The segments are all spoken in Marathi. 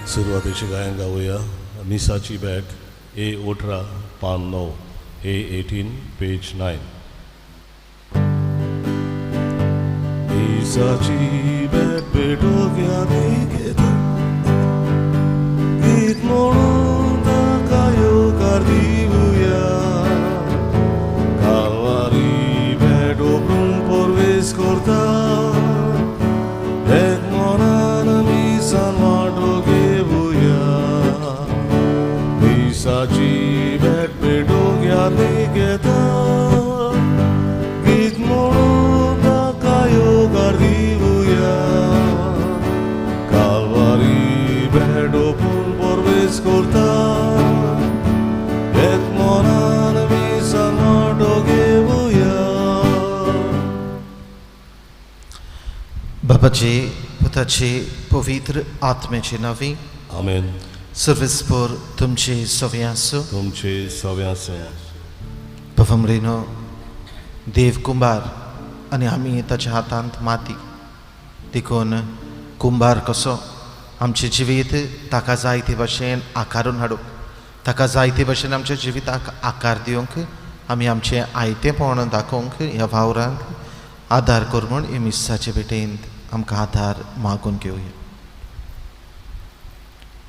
सुरुवातीचे गायन गाऊया. मिसाची बॅग A18 पान 9, A18 पेज 9. मिसाची बॅग डोक्यात घेता गीत म्हणून ताका येवकार दिवया. कालवारी बॅग ओपरून परवेश करता एक मनान मिसान वाटो घेवया. मिसाची बॅग डोक्यात घेता गीत म्हणून ताका येवकार दिवया. कालवारी बॅग ओपरून परवेश करता एक मनान मिसान वाटो घेवया. बाबाचे पुताचे पवित्र आत्म्याचे नावी. आमेन. सर्वेस्पर तुमचे सवे आसूं. तुमचे सवे आसूं. बाबा मरेनो देव कुंभार आनी आमी ताच्या हातांत माती. देखून कुंभार कसो आमचे जिवीत ताका जाय ते भाशेन आकारून हाडूंक, ताका जाय ते भाशेन आमच्या जिविताक आकार दिवंक, आमी आमचें आयतेपण दाखोवंक ह्या वावरांक आदार कर म्हूण हे मिसाचे भेटेंत आमकां आदार मागून घेवया.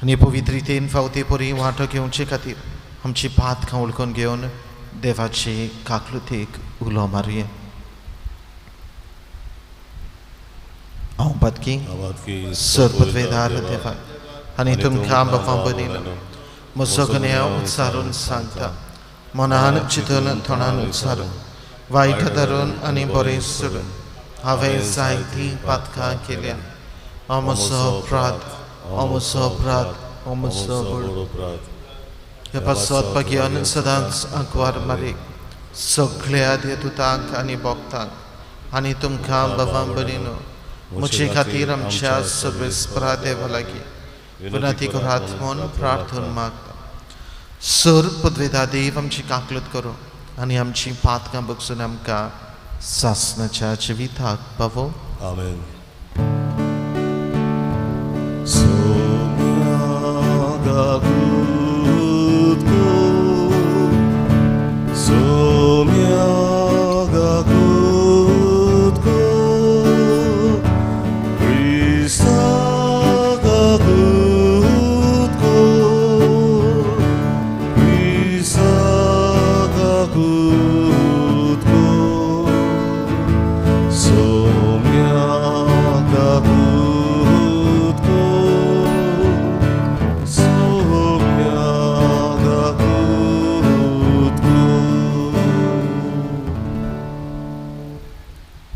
आनी पवित्रितेन फावते परी वांटो घेवचे खातीर आमची पात खावळकून घेवन देवाचे काकलुतेक उलो मारया. हांव पातकी सर्पद्वेदार देवा आनी तुमकां बाबा बनीन म्हजो गन्याव उच्चारून सांगता. मनान चिंतून तोंडान उच्चारून वायट धरून आनी बरें सोडून हांवें जायतीं पातकां केल्या. हो म्हजो अपराध, हो म्हजो अपराध, हो म्हजो अपराध. ह्या पासत घेवन सदांच आंकवार मारीक सगळ्या देवदूतांक आनी भक्तांक आनी तुमकां बाबा बनीनो म्हजे खातीर आमच्या सर्वेस्परा देवा लागीं विनंती करात म्हूण प्रार्थना मागता. सर पदवेदा देव आमची काकलत करो आनी आमची पातकां बगसून आमकां सासणाच्या जिविताक पावो. आमेन.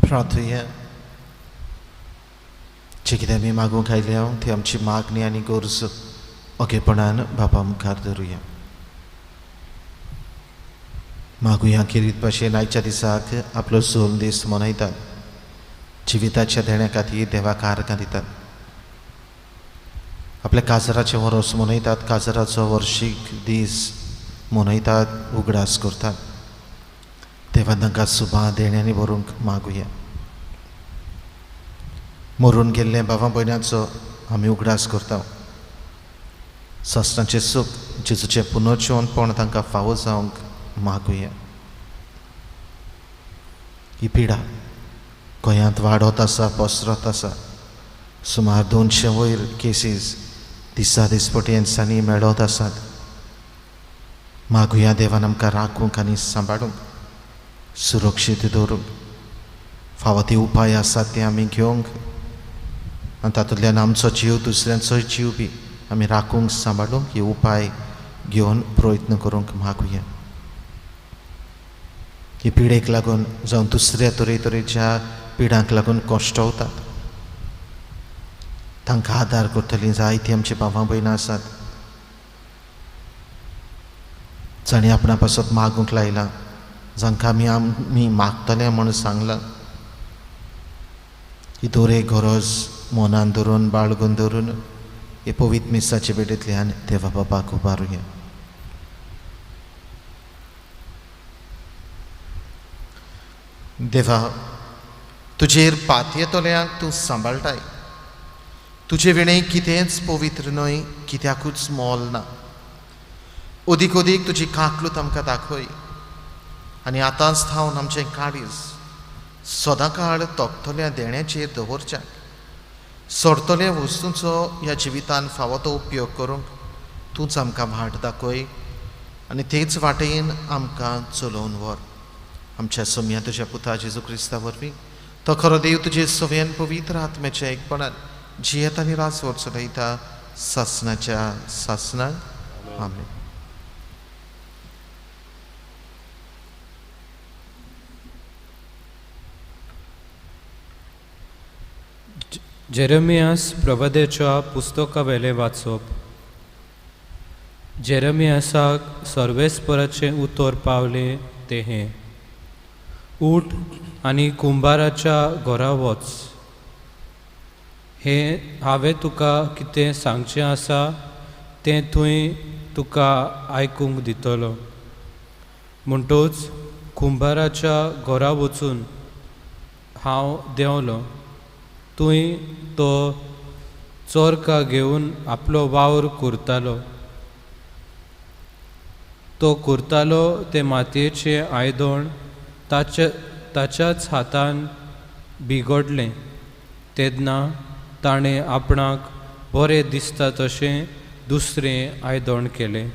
प्रार्थया. जे कितें आमी मागूंक आयल्या ती आमची मागणी आनी गरज ओगेपणान बाबा मुखार धरुया. मागुया किरीत भाशेन आयच्या दिसाक आपलो सोल दीस मनयतात. जिविताच्या देण्या खातीर देवाक आर्गां दितात. आपल्या काजराचे वरोस मनयतात. काजराचो वर्शीक दीस मनयतात, उगडास करतात. देवान तांकां सुभां देण्यांनी भरूंक मागुया. मरून गेल्ले बाबा भयणाचो आमी उगडास करता. सस्तांचें सूख जेजूचें पुनर्जीवनपण तांकां फावो जावंक मागुया. ही पिडा गोंयांत वाडत आसा, पसरत आसा. सुमार 200 वयर केसीस दिसा दिसपट्यांनी मेळत आसात. मागुया देवान आमकां राखूंक आनी सांबाळूंक, सुरक्षीत दवरूंक. फावो ते उपाय आसात ते आमी घेवंक आनी तातूंतल्यान आमचो जीव दुसऱ्यांचोय जीव बी आमी राखूंक सांबाळूंक हे उपाय घेवन प्रयत्न करूंक मागुया. ही पिडेक लागून जावं दुसऱ्या तरेतरेच्या पिडांक लागून कश्टवतात तांकां आदार करतलीं जायतीं आमची भावां भयणां आसात. जाणीं आपणा पासत मागूंक लायलां, जांकां आमी मागतले म्हूण सांगलां. ही दोरे गरज मनान धरून बाळगून धरून हे पवित्र मिसाचे बेडेंतल्यान देवा बाबाक उबारुया. देवा, तुजेर पातये तोल्यांक तूं सांबाळटाय. तुजे विणे कितेंच पवित्र न्हय, कित्याकूच मोल ना. ओदीक ओदीक तुजी काकलूत आमकां दाखय आनी आतांच थावन आमचें काळीज सदां काळ तोखतल्या देण्याचेर दवरच्या. सोडतल्या वस्तूंचो ह्या जिवितान फावो तो उपयोग करूंक तूंच आमकां वाट दाखय आनी तेच वाटेन आमकां चलोवन व्हर. आमच्या सोम्या तुज्या पुता जेजू क्रिस्ता वरवीं तो खरो देव तुजे सव्यान पवित्र आत्म्याच्या एकपणान जियेत आनी रासवर चलयता सासणाच्या सासणाक. आमेन. जेरेमियास प्रवादेच्या पुस्तका वेले वाचप. जेरेमियासाक सर्वेस्पराचें उतर पावले ते हें: उठ आनी कुंभाराच्या घरा वच. हें हांवें तुका कितें सांगचें आसा तें थंय तुका आयकूंक दितलो. म्हणटूच कुंभाराच्या घरा वचून हांव देंवलो. थंय तो चोरका घेवन आपलो वावर करतालो. तो करतालो ते मातयेचें आयदण ताच्याच हातान बिगडलें. तेन्ना ताणें आपणाक बरें दिसता तशें दुसरें आयदण केलें.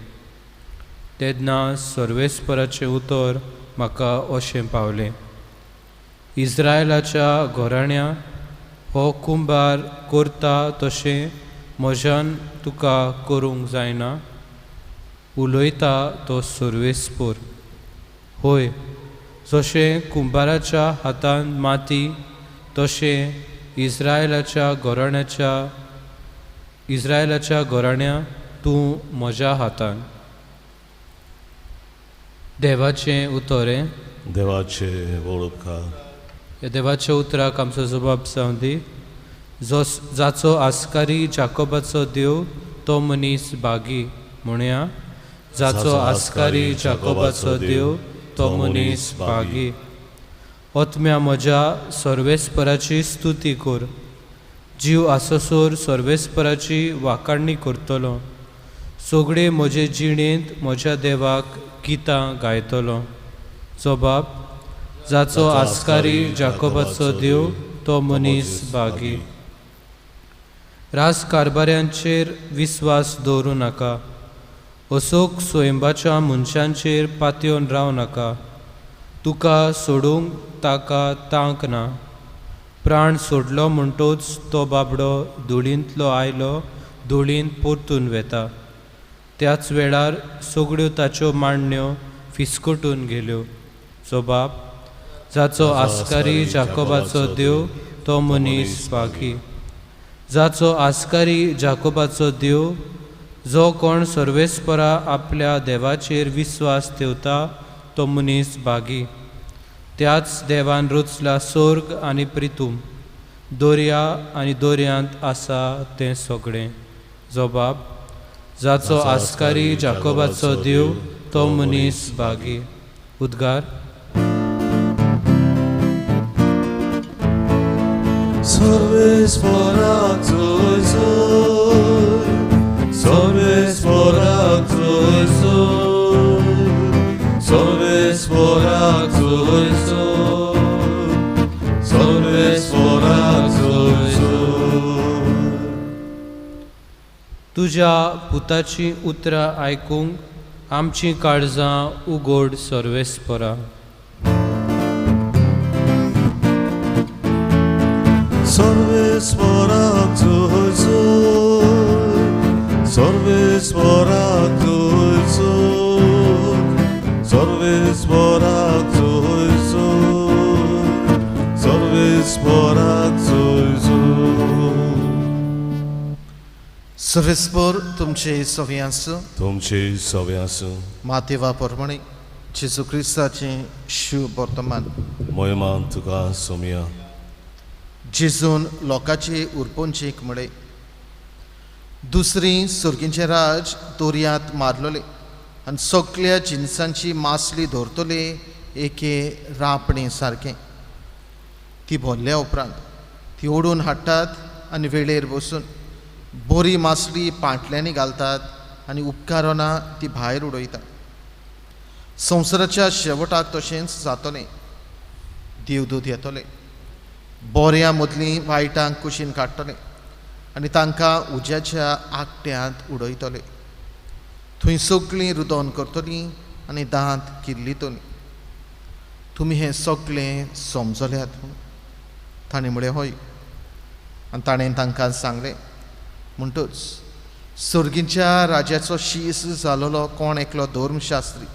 तेन्ना सर्वेस्पराचें उतर म्हाका अशें पावलें: इस्रायलाच्या घराण्या, हो कुंभार करता तशें म्हज्यान तुका करूंक जायना. उलयता तो सर्वेस्पर: होय, जशें कुंभाराच्या हातान माती तशें इस्रायलाच्या घराण्या तूं म्हज्या हातान. देवाचें उतोरें. देवाचे वळखकार. ह्या देवाच्या उतराक आमचो जबाब जावं दी. जाचो आस्कारी जाकोबाचो देव तो मनीस बागी. म्हणया, जाचो आस्कारी जाकोबाचो देव तो मनीस बागी. ओतम्या म्हज्या सर्वेस्पराची स्तुती कर. जीव आसोसोर सर्वेस्पराची वाकाडणी करतलो. सगळे म्हजे जिणेंत म्हज्या देवाक गितां गायतलो. जबाब: जाचो आस्कारी जाकोबाचो देव तो मनीस बागी. राजकारभाऱ्यांचेर विस्वास दवरूं नाका. अचूक स्वयंबाच्या मनशांचेर पातयेवन रावं नाका. तुका सोडूंक ताका तांक ना. प्राण सोडलो म्हणटूच तो बाबडो धुळींतलो आयलो, धुळींत परतून वेता. त्याच वेळार सगळ्यो ताच्यो मांडण्यो फिसकटून गेल्यो. जबाब: जाचो आस्कारी जाकोबाचो देव तो मनीस बागी. जाचो आस्कारी जाकोबाचो देव, जो कोण सर्वेस्परा आपल्या देवाचेर विस्वास ठेवता तो मनीस बागी. त्याच देवान रचला स्वर्ग आनी पृथ्वी, दर्या आनी दर्यांत आसा तें सगळें. जबाब: जाचो आस्कारी जाकोबाचो देव तो मनीस बागी. उद्गार. सर्वेस्पराक जय जय, सर्वेस्पराक जय जय, सर्वेस्पराक जय जय, सर्वेस्पराक जय जय. तुज्या पुताची उतरां आयकूंक आमची काळजां उगड सर्वेस्परा. सर्वेस्पराक जय जय, सर्वेस्पराक जय जय, सर्वेस्पराक जय जय, सर्वेस्पराक जय जय. सर्वेस्पर तुमचे सव्यास. तुमचे सव्यास. मातेवा परमणे जेजू क्रिस्ताचें शुभ वर्तमान. मोयमान तुका सोम्या. जेजून लोकांचे उरपोंचेक म्हळे दुसरी सुर्गींचे राज दर्यांत मारलोले आनी सगळ्या जिनसांची मासली धरतले एके रापणे सारकें. ती भरल्या उपरांत ती ओडून हाडटात आनी वेळेर बसून बोरी मासडी पांटल्यांनी घालतात आनी उपकारांना ती भायर उडयतात. संवसाराच्या शेवटाक तशेंच जातलें. देवदूत येतले, बऱ्या मदलीं वायटांक कुशीन काडटले आनी तांकां उज्याच्या आकट्यांत उडयतले. थंय सगळीं रुदोन करतलीं आनी दांत किर्लितलीं. तुमी हें सगळें समजल्यात. ताणें म्हळें हय. आनी ताणें तांकां सांगलें म्हणटच सर्गीच्या राजाचो शीस जालोलो कोण एकलो धर्मशास्त्री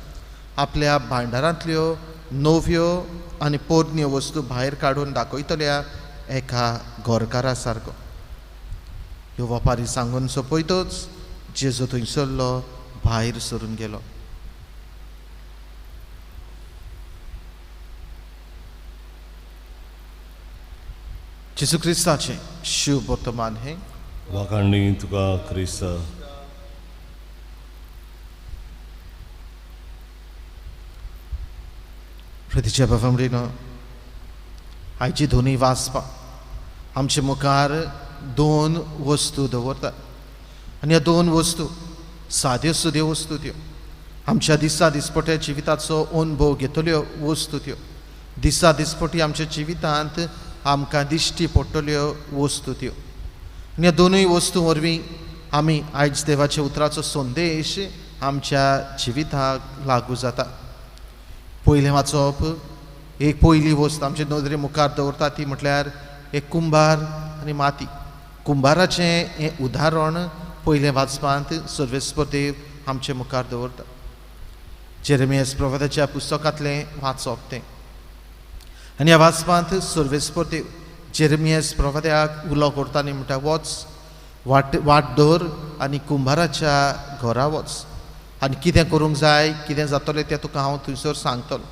आपल्या भांडारांतल्यो नव्यो आनी पोरन्यो वस्तू भायर काडून दाखयतल्या एका गोरकारा सारको. ह्यो वेपारी सांगून सोंपयतच जेजू थंयसरलो भायर सरून गेलो. जेजू क्रिस्ताचें शुभ वर्तमान हें वाखाणणी तुका क्रिस्त. प्रतीच्या बाबा आयची दोनूय वाचपां आमच्या मुखार दोन वस्तू दवरतात आनी ह्या दोन वस्तू साद्यो सुद्यो वस्तू त्यो आमच्या दिसा दिसपट्या जिविताचो अनुभव घेतल्यो वस्तू त्यो दिसा दिसपटी आमच्या जिवितांत आमकां दिश्टी पडटल्यो वस्तू त्यो. आनी ह्या दोनूय वस्तू वरवीं आमी आयज देवाच्या उतराचो संदेश आमच्या जिविताक लागू जाता. पयलें वाचप एक पयली वस्त आमचे नदरे मुखार दवरता ती म्हटल्यार एक कुंभार आनी माती. कुंभाराचें हें उदाहरण पयलें वाचपांत सर्वेस्पर देव आमचे मुखार दवरता. जेरेमियास प्रवादाच्या पुस्तकांतलें वाचप तें आनी ह्या वाचपांत सर्वेस्पर देव जेरेमियास प्रवाद्याक उलो करता आनी म्हणटा वच वाट दवर आनी कुंभाराच्या घरा वच आनी कितें करूंक जाय कितें जातलें तें तुका हांव थंयसर सांगतलो.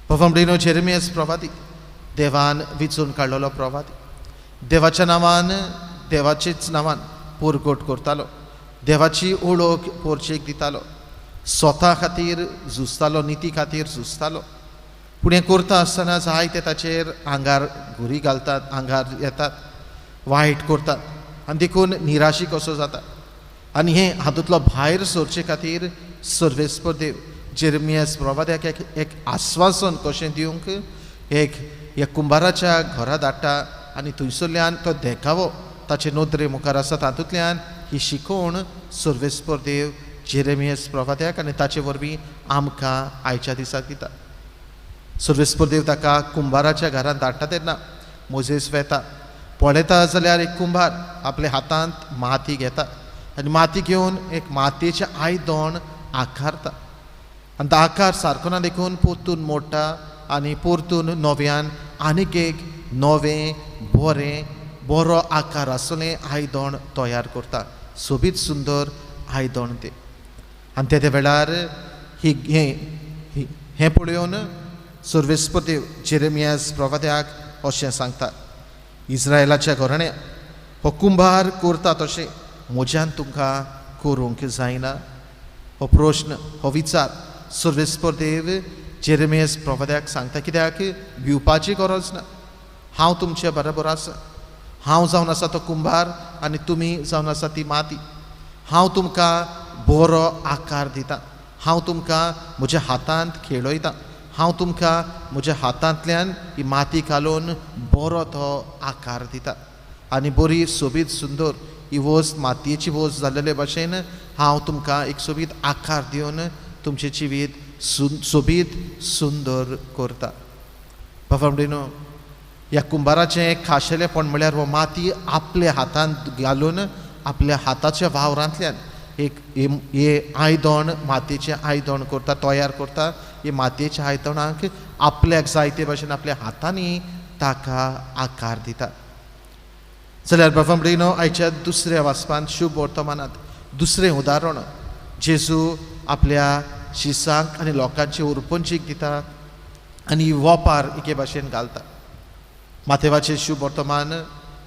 पफमडीनो जेरेमियास प्रवादी देवान विचून काडलेलो प्रवादी. देवाच्या नांवान देवाचेच नांवान पोरगोट करतालो. देवाची ओळख पोरचेक दितालो. स्वता खातीर झुजतालो, निती खातीर झुजतालो. पूण हें करता आसतना जायते ताचेर आंगार घुरी घालतात, आंगार येतात, वायट करतात आनी देखून निराशी कसो जाता. आनी हें हातूंतलो भायर सरचे खातीर सर्वेस्पर देव जेरेमियास प्रवाद्याक एक आस्वासन कशें दिवंक एक ह्या कुंभाराच्या घरा धाडटा आनी थंयसरल्यान तो देखावो ताचे नदरे मुखार आसा तातूंतल्यान ही शिकोवण सर्वेस्पर देव जेरेमियास प्रवाद्याक आनी ताचे वरवीं आमकां आयच्या दिसाक दिता. सर्वेस्पर देव ताका कुंभाराच्या घरांत धाडटा तेन्ना मोजेस वेता. पळयता जाल्यार एक कुंभार आपल्या हातांत माती घेता आनी माती घेवन एक मातयेचें आयदन आकारता आनी तो आकार सारको ना देखून परतून मोडटा आनी परतून नव्यान आनीक एक नवें बरो आकार आसलें आयदन तयार करता. सोबीत सुंदर आयदन तें. आनी त्या वेळार हें पळोवन सर्वेस्पर देव जेरेमियास प्रवाद्याक अशें सांगता इस्रायलाच्या घराण्या हो कुंभार करता तशें म्हज्यान तुमकां करूंक जायना. हो प्रश्न हो विचार सर्वेस्पर देव जेरेमियास प्रवाद्याक सांगता. कित्याक भिवपाची गरज ना. हांव तुमचे बरोबर आसा. हांव जावन आसा तो कुंभार आनी तुमी जावन आसा ती माती. हांव तुमकां बरो आकार दितां. हांव तुमकां म्हज्या हातांत खेळयतां. हांव तुमकां म्हज्या हातांतल्यान ही माती घालून बरो तो आकार दिता आनी बरी सोबीत सुंदर ही वस्त मातयेची वस्त जाल्ले भशेन हांव तुमकां एक सोबीत आकार दिवन तुमचें जिवीत सोबीत सुंदर करता. बाबा ह्या कुंभाराचें खाशेलेपण म्हळ्यार हो माती आपल्या हातांत घालून आपल्या हाताच्या वावरांतल्यान एक हे आयदन मातयेचें आयदन करता, तयार करता. हे मातयेच्या आयदनाक आपल्याक जाय ते भशेन आपल्या हातांनी ताका आकार दिता. जाल्यार बाबा आयच्या दुसऱ्या वाचपांत शुभ वर्तमानांत दुसरें उदाहरण जेजू आपल्या शिसांक आनी लोकांची उरपंचीक दिता आनी वोपार एके भाशेन घालता. मातेवाचें शुभ वर्तमान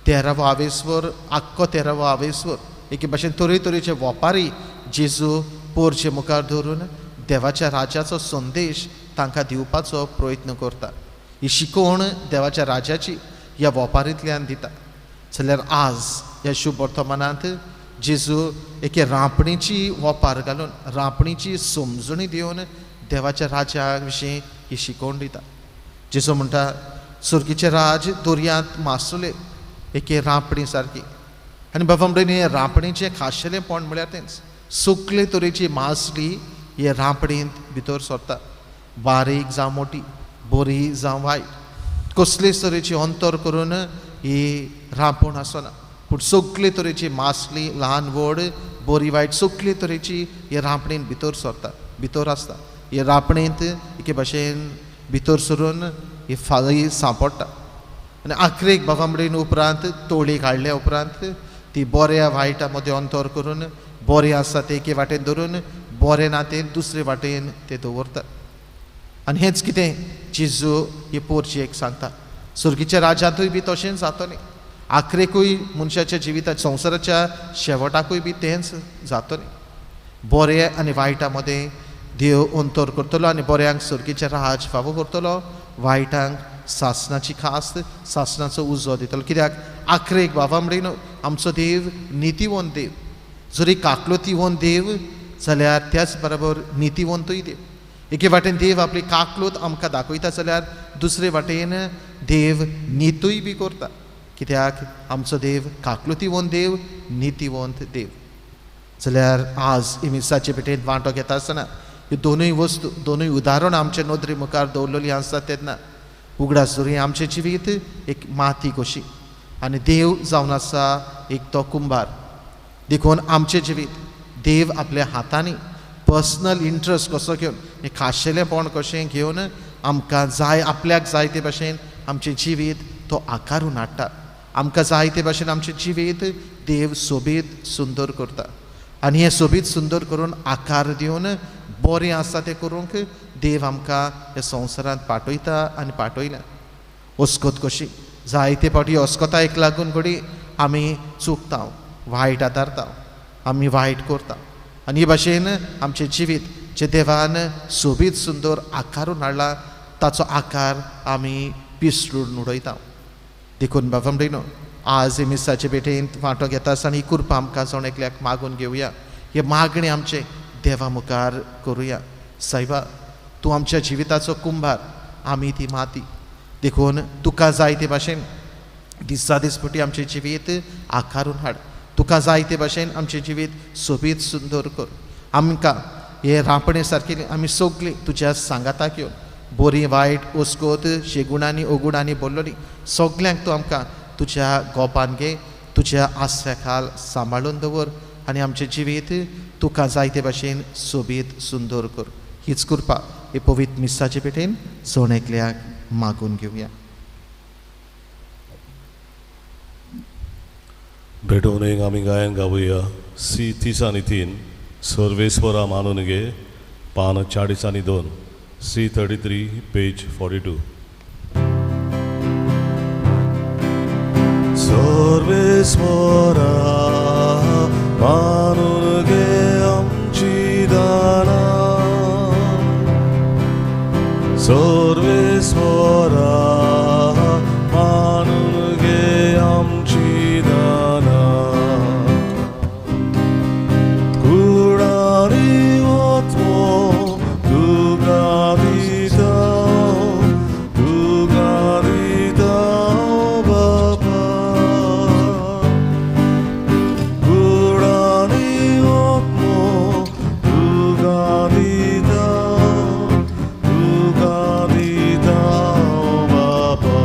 13वो आवेसवर आख्खो 13वो आवेसवर एके भाशेन तरेतरेचे वोपारी जेजू पोरचे मुखार धरून देवाच्या राजाचो संदेश तांकां दिवपाचो प्रयत्न करता. ही शिकोवण देवाच्या राजाची ह्या वोपारींतल्यान दिता. जाल्यार आज ह्या शुभ वर्तमानांत जेजू एके रांपणीची वोपार घालून रांपणीची समजणी दिवन देवाच्या राजा विशीं ही शिकोवन दिता. जेजू म्हणटा सुर्गीचे राज दर्यांत मासुले एके रांपणी सारकी. आनी बाबा म्हणटा हे रांपणीचें खाशेलेपण म्हळ्यार तेंच सगळे तरेची मासली हे रांपणींत भितर सरता. बारीक जावं मोठी, बरी जावं वायट, कसलेच तरेची अंतर करून ही रांपण आसना. पूण सगळे तरेची मासली ल्हान व्हड बरी वायट सगळे तरेची हे रांपणींत भितर सरता भितर आसता. हे रांपणींत एके भाशेन भितर सरून ही फाळी सांपडटा. आनी आखरेक बाबा म्हणून उपरांत तोळी काडल्या उपरांत ती बऱ्या वायटा मदें अंतर करून बरें आसा तें एके वाटेन धरून बरें ना तें दुसरे वाटेन ते दवरता. आनी हेंच कितें जेजू ही पोरचेक सांगता. सुर्गीच्या राज्यांतूय बी तशेंच जातलें. आखरेकूय मनशाच्या जिविताच्या संवसाराच्या शेवटाकूय बी तेंच जातलें. बरें आनी वायटा मदें देव अंतर करतलो आनी बऱ्यांक सुर्गीचें राज फावो करतलो, वायटांक सासणाची खास्त सासणाचो उजो दितलो. कित्याक आखरेक बाबा म्हणून आमचो देव नितीवंत देव. जरी काकलुतीवंत देव जाल्यार त्याच बरोबर नितीवंतूय देव. एके वाटेन देव आपली काकलूत आमकां दाखयता जाल्यार दुसरे वाटेन देव नितूय बी करता. कित्याक आमचो देव काकलुतीवंत देव नितीवंत देव. जाल्यार आज इमिसाचे पेटेन वांटो घेता आसतना ह्यो दोनूय वस्तू दोनूय उदाहरण आमचे नदरे मुखार दवरलेली आसतात तेन्ना उगडास जरी आमचें जिवीत एक माती कशी आनी देव जावन आसा एक तो कुंभार. देखून आमचें जिवीत देव आपल्या हातांनी पर्सनल इंट्रस्ट कसो घेवन हें खाशेलेपण कशें घेवन आमकां जाय आपल्याक जाय ते भाशेन आमचें जिवीत तो आकारून हाडटा. आमकां जाय ते भाशेन आमचें जिवीत देव सोबीत सुंदर करता. आनी हें सोबीत सुंदर करून आकार दिवन बरें आसा तें करूंक देव आमकां ह्या संवसारांत पाठयता आनी पाठयल्या. अस्कोत कशी जायते फावटी अस्कोतायेक लागून घडी आमी चुकता, वायट आदारता, आमी वायट करता. आनी हे भाशेन आमचें जिवीत जे देवान सोबीत सुंदर आकारून हाडला ताचो आकार आमी पिसडून उडयता. देखून बाबा म्हणून आज हे मिसाचे भेटेंत वांटो घेता आसतना ही कृपा आमकां जावन एकल्याक मागून घेवया. हे मागणें आमचें देवा मुखार करुया. सायबा तूं आमच्या जिविताचो कुंभार, आमी ती माती. देखून तुका जाय ते भाशेन दिसा दिसपटी आमचें जिवीत आकारून हाड. तुका जाय ते भाशेन आमचें जिवीत सोबीत सुंदर कर. आमकां हे रांपणे सारकेली आमी सगळीं तुज्या सांगाताक येवन बरी वायट अस्कोत शेगुणांनी अगुणांनी बोल्लोली सगल्यांक तूं आमकां तुज्या गोपान घे, तुज्या आस्त्या खाल सांबाळून दवर आनी आमचें जिवीत तुका जाय ते भाशेन सोबीत सुंदर कर. हीच कृपा हे पवित्र मिसाचे पेटेन सोण एकल्याक मागून घेवया. भेटवणेक आमी गायन गावुया. सी 30 सर्वेस्वरा मानून घे पान 42 C33 पेज 42. सर्वेस्वरा मानून घे आमची दाना, सर्वेस्वरा मानून घे आमची दाना. कुडारी वचो तुका दिता, तुका दिता बाबा. कुडारी वचो तुका दिता, तुका दिता बाबा.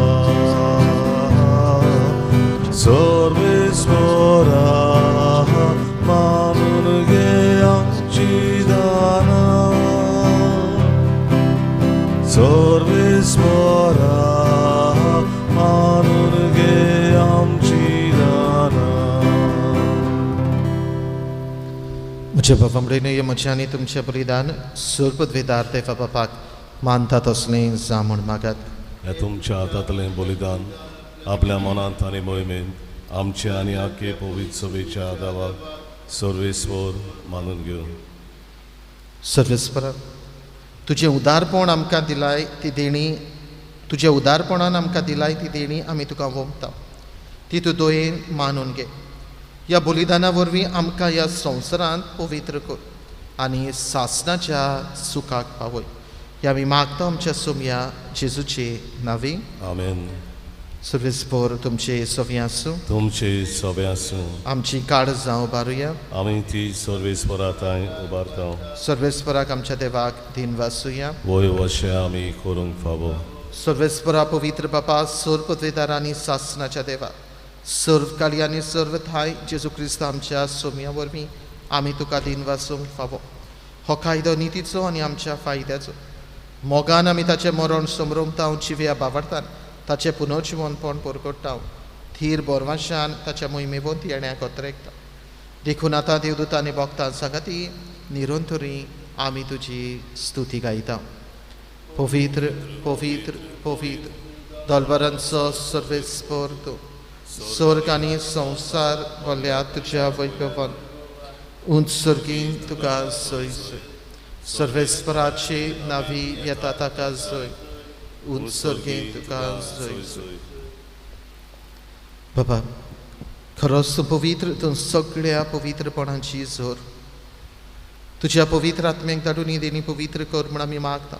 सर्वेस्वरा मानून घे आमची दाना, सर्वेस्वरा मानून घे आमची दाना. म्हज्या बाबा म्हणून हे म्हजें आनी तुमचें बलिदान सर्पद्वेदार देवा बापाक मानता तसलें जा म्हूण मागात. ह्या तुमच्या हातांतलें बलिदान आपल्या मनांत आनी मोहिमेंत आमचे आनी आख्खे पवित्र सभेच्या दावाक सर्वेस्वर मानून घेवन. सर्वेस्परा तुजें उदारपण आमकां दिलाय ती देणी, तुज्या उदारपणान आमकां दिलाय ती देणी आमी तुका वंपता. ती तूं दोयेन मानून घे. ह्या बलिदाना वरवीं आमकां ह्या संवसारांत पवित्र कर आनी सासणाच्या सुखाक पावय. ह्या आमी मागता आमच्या सोम्या जेजूचे नांवी. आमेन. सर्वेस्पोर तुमचे सोवी आसूं. तुमचे सोबे आसूं. आमची काळजां उबारुया. आमी ती सर्वेस्पराताय उबारता. सर्वेस्पराक आमच्या देवाक दिन वासुया. वय अशें आमी करूंक फावो. सर्वेस्परा पवित्र बापा, सर्व पदवेदार आनी सासणाच्या देवा, सर्व काळी आनी सर्व थाय जेजू क्रिस्त आमच्या सोम्या वरवीं आमी तुका दिन वासूंक फावो. हो कायदो नितीचो आनी आमच्या फायद्याचो. मोगान आमी ताचें मरण समरोमता जिव्या बावरतान ताचें पुनर्जिवनपण परगट्टा. थीर बोरवाशान ताच्या मोहिमेवंत येण्याक कोत्रेकता. देखून आतां देवदूत आनी भक्तां सांगाती निरंतरी आमी तुजी स्तुती गायता. पवित्र पवित्र पवित्र दलबरांचो सर्वेस्पर तूं, स्वर्ग आनी संवसार भरल्या तुज्या वैभवान. उंच सर्गीन तुका जय जय. सर्वेस्पराची नावी येता ताका जय. उंच सर्गीन तुका जय जय. बाबा, खरोच तूं पवित्र, तूं सगळ्या पवित्रपणाची जोर. तुज्या पवित्र आत्म्याक धाडून ही देणी पवित्र कर म्हण आमी मागता.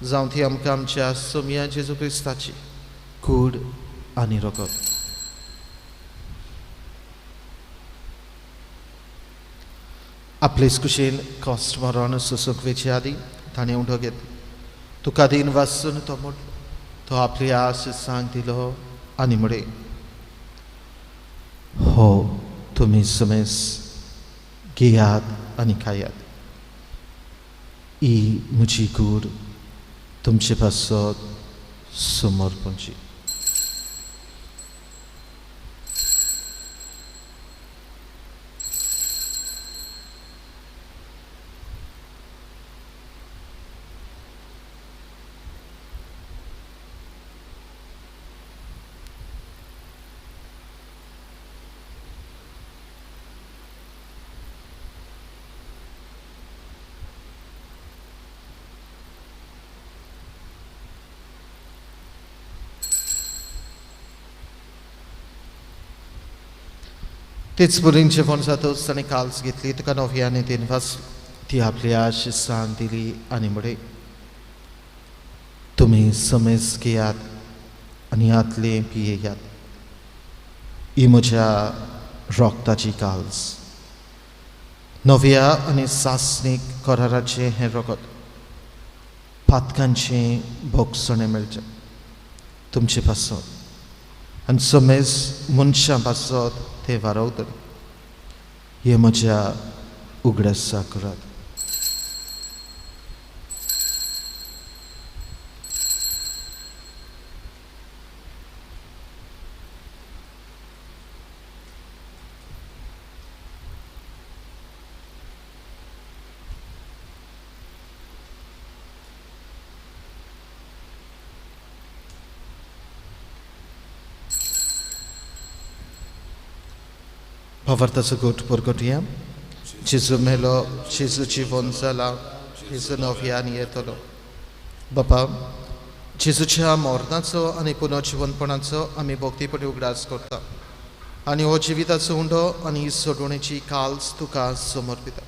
जावं ती आमकां आमच्या सोम्या जेजू क्रिस्ताची कूड आनी रगत. आपलेच कुशीन कॉस्ट मरण सुसूक वेचे आदी ताणें उडो घेतलो. तुका दिन वाचून तो म्हटलो. तो आपली आशीसांक दिलो आनी म्हळे, हो तुमी समेस घेयात आनी खायात. ही म्हजी कूड तुमचे पासत समर्पणची. तेच बरीं जेवण जातच ताणें काल्स घेतली, तुका नव्यान दिन वाचली. ती आपल्या आशिसांक दिली आनी म्हळे, तुमी समेज घेयात आनी आतले पियेयात. ही म्हज्या रोगताची काल्स. नव्या आनी सासणीक कराराचें हें रगत. पातकांचें भोगसणें मेळचें तुमचे पासत आनी समेज मनशां पासत ते वारवतले. हे म्हज्या उगडासा करात. Powartaco gut porgotia. Jezu melo, Jezu जीवन जाला, Jezu नव्यान येतलो. बापा, जेजूच्या मरणाचो आनी पुनर्जीवनपणाचो आमी भक्तीपणी उगडास करता. आनी हो जिविताचो उंडो आनी सोडवणेची काल्स तुका समर्पिता.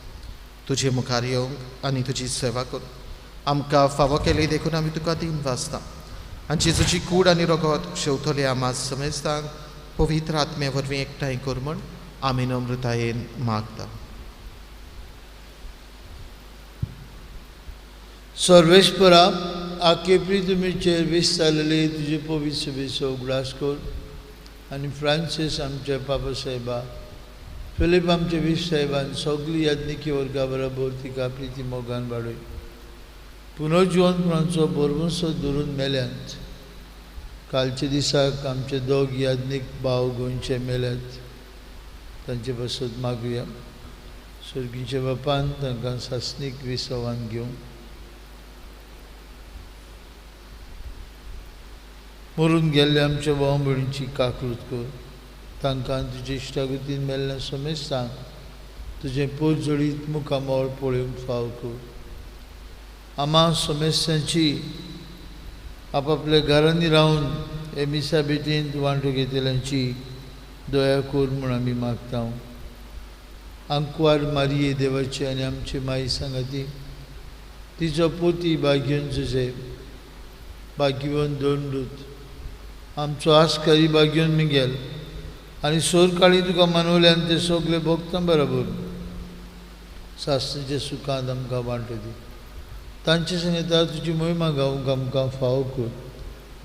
तुजे मुखार येवंक आनी तुजी सेवा करूं आमकां फावो केली देखून आमी तुका दिन वाचता. आनी जेजूची कूड आनी रगत शेवतले आमां समेस्तांक पवित्र आत्मे वरवीं एकठांय कर म्हण आमी नम्रतायेन मागता. सर्वेस्परा आखे प्रितुमीचेर विस्तारलेली तुजे पवित्र सभेचो उगडास कर. आनी फ्रांसीस आमचे पापा साहेबा, फिलीप आमचे वीस साहेबान सगळी याज्ञिकी वर्गा बरोबर तिका प्रिती मोगान वाडय. पुनर्जीवनपणाचो बोरवंसो धरून मेल्यांत. कालच्या दिसाक आमचे दोग याज्ञिक भाव गोंयचे मेल्यात. तांचे पासत मागुया. सर्गीच्या बापान तांकां सासणीक विसवान घेवं. मरून गेल्ल्या आमच्या भाव भयणीची काकूट कर. तांकां तुजे इश्टागतीन मेल्ल्या समेस्तांक तुजें पोट जोडीत मुखामोळ पळोवंक फाव कर. आमां समेस्तांची आपापल्या घरांनी रावन हे मिसा बेटींत वांटो घेतल्यांची दया कोर म्हूण आमी मागता. आंकवार मारये देवाची आनी आमची माई सांगाती, तिचो पोती भाग्यवन जुजे, भाग्यवन दोन दूत, आमचो आस्कारी भाग्यवन मिगेल आनी सोर काळी तुका मानवल्यान ते सगळे भक्तां बरोबर सासणेच्या सुखांत आमकां वांटो दी. तांचे सांगता तुजी महिमा गावूंक आमकां फावो कर.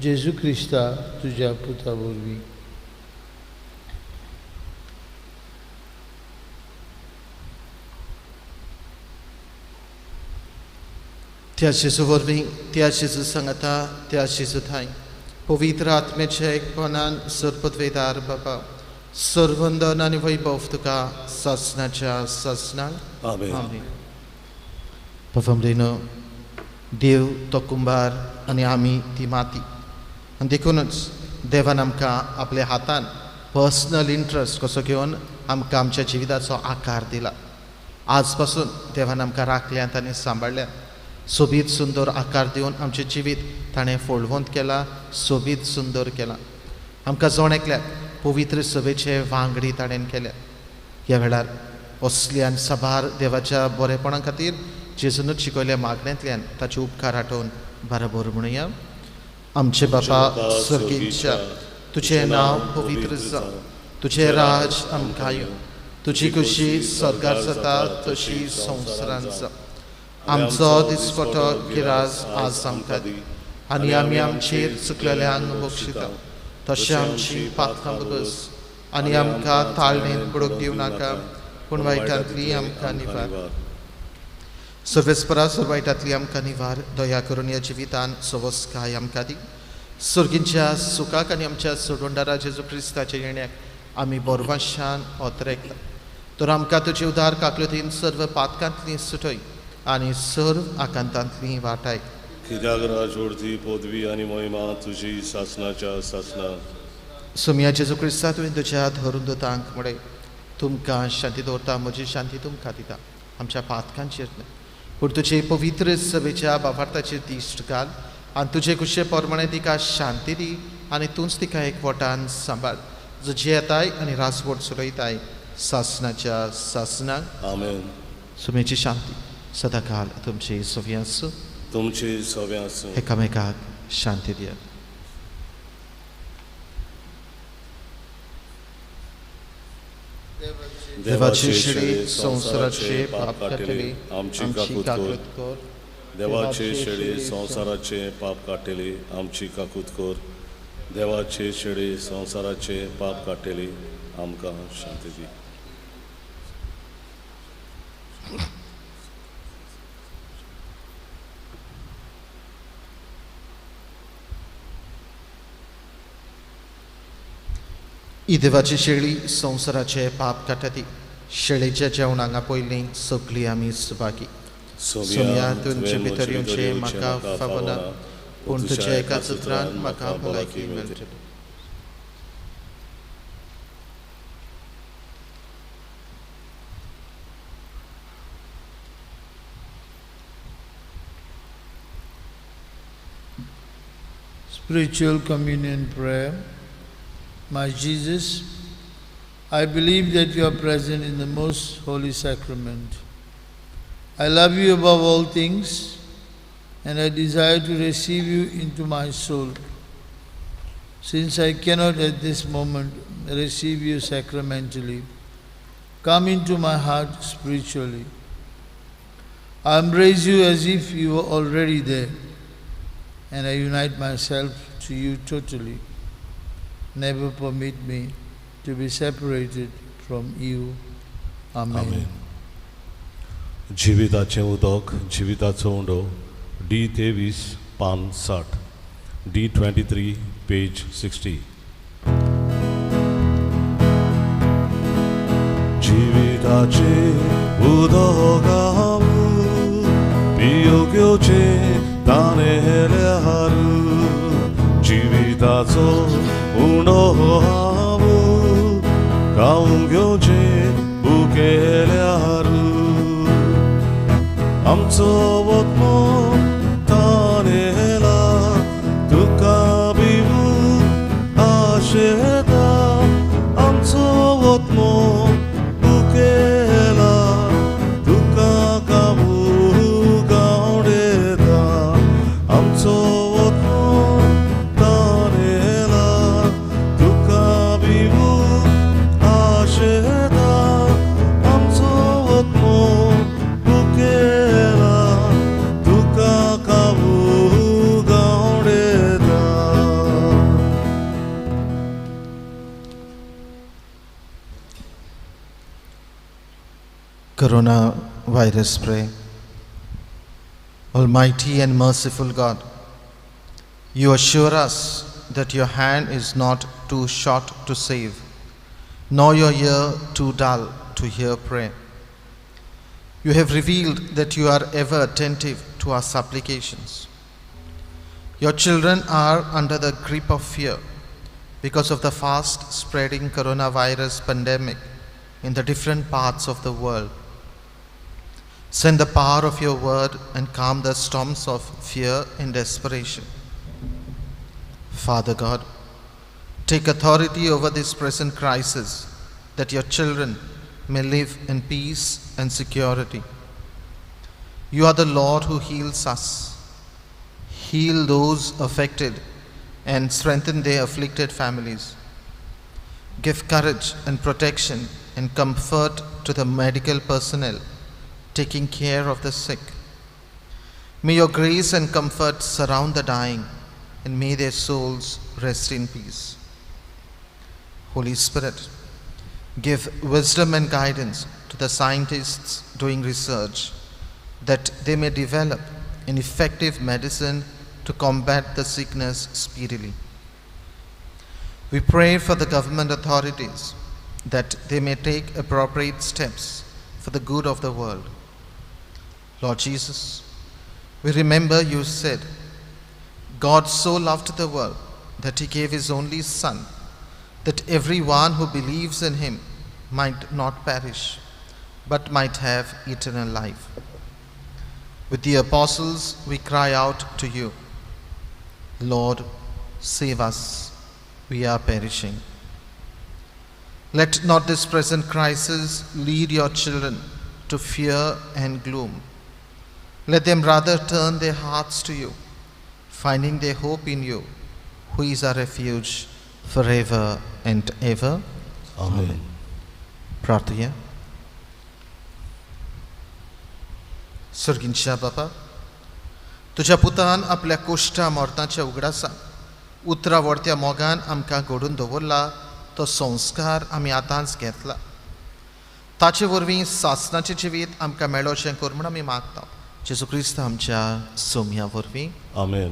जेजू क्रिस्ता तुज्या पुता वरवीं. त्या जेजू वरवीं, त्या जेजू सांगता, त्या जेजू थंय पवित्र आत्म्याच्या एकपणान सर्पद्वेदार बाबा, सर्वंदन आनी वैभव तुका सासणाच्या सासणाक. आमेन. पफमरीनो देव तो कुंभार आनी आमी ती माती, आनी देखूनच देवान आमकां आपल्या हातान पर्सनल इंट्रस्ट कसो घेवन आमकां आमच्या जिविताचो आकार दिला. आज पासून देवान आमकां राखल्यात आनी सांबाळल्यात. सोबीत सुंदर आकार दिवन आमचें जिवीत ताणें फोळवंत केलां, सोबीत सुंदर केलां. आमकां जोण एकल्याक पवित्र सभेचे वांगडी ताणें केल्या. ह्या वेळार असल्यान साबार देवाच्या बरेपणा खातीर जेजूनच शिकयल्या मागण्यांतल्यान ताचे उपकार आठोवन बरोबर म्हणुया. आमचे बापा स्वर्गीच्या, तुजें नांव पवित्र जावं, तुजें राज आमकां येवं, तुजी खुशी स्वर्गार जाता तशी संवसारांत जावं. आमचो दिसपटो गिराज आज आमकां दी, आनी आमी आमचेर चुकलेल्यांक बक्षिता, तशें आमची पातकां बगस, आनी आमकां ताळणेंत पडूंक दिवं नाका, पूण वायटांतली आमकां निवार. सर्वेस्परा वायटांतली आमकां निवार. दया करून ह्या जिवितान सवस्काय आमकां दी. सर्गींच्या सुखाक आनी आमच्या सोडवंडारा जेजू क्रिस्ताच्या येण्याक आमी बोरवाशान ओतरेकता. तर आमकां तुजी उदार काकलुतीन सर्व पातकांतली सुटय आनी सर्व आकांतांतली वाटाय. कित्याक राजवडती पदवी आनी महिमा तुजी सासणाच्या सासणा. सुमया जेजू क्रिस्ता तुवें तुज्या धरून दोतांक म्हणय, तुमकां शांती दवरता, म्हजी शांती तुमकां दिता. आमच्या पातकांचेर न्हय, पूण तुजे पवित्र सभेच्या बाबार्थाचेर दिश्ट घाल, आनी तुजे कुशे पोरमणे तिका शांती दी, आनी तूंच तिका एकवटान सांबाळ. तुजी येताय आनी राजवट चलयताय सासणाच्या सासणाक. आमेन. सुमेची शांती सदाकाल तुमची सव्या आसूं. तुमची सव्या आसूं. एकामेकाक शांती दिया. देवाची शेळी संवसाराचे पाप काटली, आमची काकूत कर. देवाचे शेळी संवसाराचे पाप काटेली, आमची काकूत कर. देवाचे शेळी संवसाराचे पाप काटेली, आमकां शांती दी. ही देवाची शेळी संवसाराचे पाप काटती. शेळेच्या जेवणांगा पयलीं सगळीं आमी सुभागी. सोमया तुमचे भितर येवचें म्हाका फावना, पूण तुज्या एकाच उतरान म्हाका भलायकी मेळटली. Spiritual communion prayer. My Jesus, I believe that you are present in the most holy sacrament. I love you above all things, and I desire to receive you into my soul. Since I cannot at this moment receive you sacramentally, come into my heart spiritually. I embrace you as if you were already there, and I unite myself to you totally. Never permit me to be separated from you. Amen. जिविताचें उदक, जिविताचो उंडो, D23 पान 60, D23 पेज 60. जिविताचे उदक पियोग्योचे तानेल्यार जिविताचो उंडो खावंक घेवचे भुकेल्यार आमचो वत्मो तानेला तुका बिवून आशेता आमचो coronavirus pray. Almighty and merciful God, you assure us that your hand is not too short to save, nor your ear too dull to hear prayer. You have revealed that you are ever attentive to our supplications. Your children are under the grip of fear because of the fast spreading coronavirus pandemic in the different parts of the world. Send the power of your word and calm the storms of fear and desperation. Father God, take authority over this present crisis, that your children may live in peace and security. You are the Lord who heals us. Heal those affected and strengthen their afflicted families. Give courage and protection and comfort to the medical personnel taking care of the sick. May your grace and comfort surround the dying, and may their souls rest in peace. Holy Spirit, give wisdom and guidance to the scientists doing research, that they may develop an effective medicine to combat the sickness speedily. We pray for the government authorities, that they may take appropriate steps for the good of the world. Lord Jesus, we remember you said, God so loved the world that he gave his only Son, that everyone who believes in him might not perish, but might have eternal life. With the apostles, we cry out to you, Lord, save us, we are perishing. Let not this present crisis lead your children to fear and gloom. Let them rather turn their hearts to you, finding their hope in you, who is our refuge forever and ever. Amen. प्रार्थना. सर्गींच्या बापा, तुझ्या पुतान आपल्या कोश्टा मोर्ताच्या उगडासाक उतरावरत्या मोगान आमकां घडोवन दवरला, तो संस्कार आमी आतांच घेतला. ताचे वरवीं सासणाचें जिवीत आमकां मेळो अशें कर म्हूण आमी मागता. जेजू क्रिस्त आमच्या सोम्या वरवीं. Amen.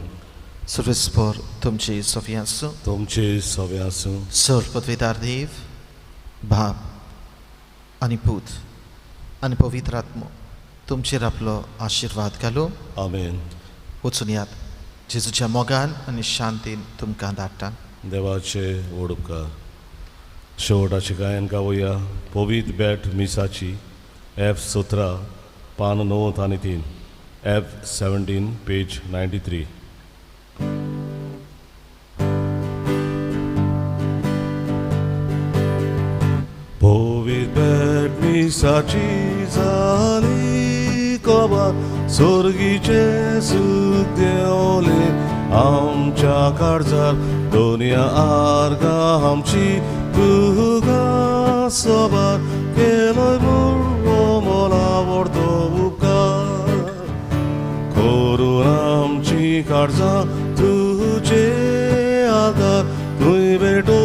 सर्वेस्पर तुमचे सोवी आसूं. तुमचे सवे आसूं. सर्वपदवीदार देव, बाप आनी पूत आनी पवित्र आत्मो तुमचेर आपलो आशिर्वाद घालो. Amen. वचून यात जेजूच्या मोगान आनी शांतीन तुमकां धाडटा. देवाचे व्हड उपकार. शेवटाची गायन गावया पवित्र बेट मिसाची F17 पान 9 आनी 3, F17 पेज 93. पवित्र बेट मिसाची जाली कोबार, स्वर्गीचे सूख देवले आमच्या काळजार, दुनिया आर्गा आमची तुका सोबार, केलोय मुर्वो मोला व्हडतो उपकार. करून आमची काळजां तुजे आदार, तुय भेटो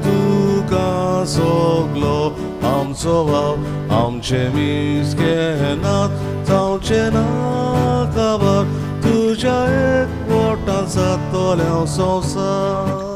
तुका सगलो आमचो भाव, आमचे मिसकेनात जावचे ना काबार, तुज्या एक वोटान जातोल्या संवसार.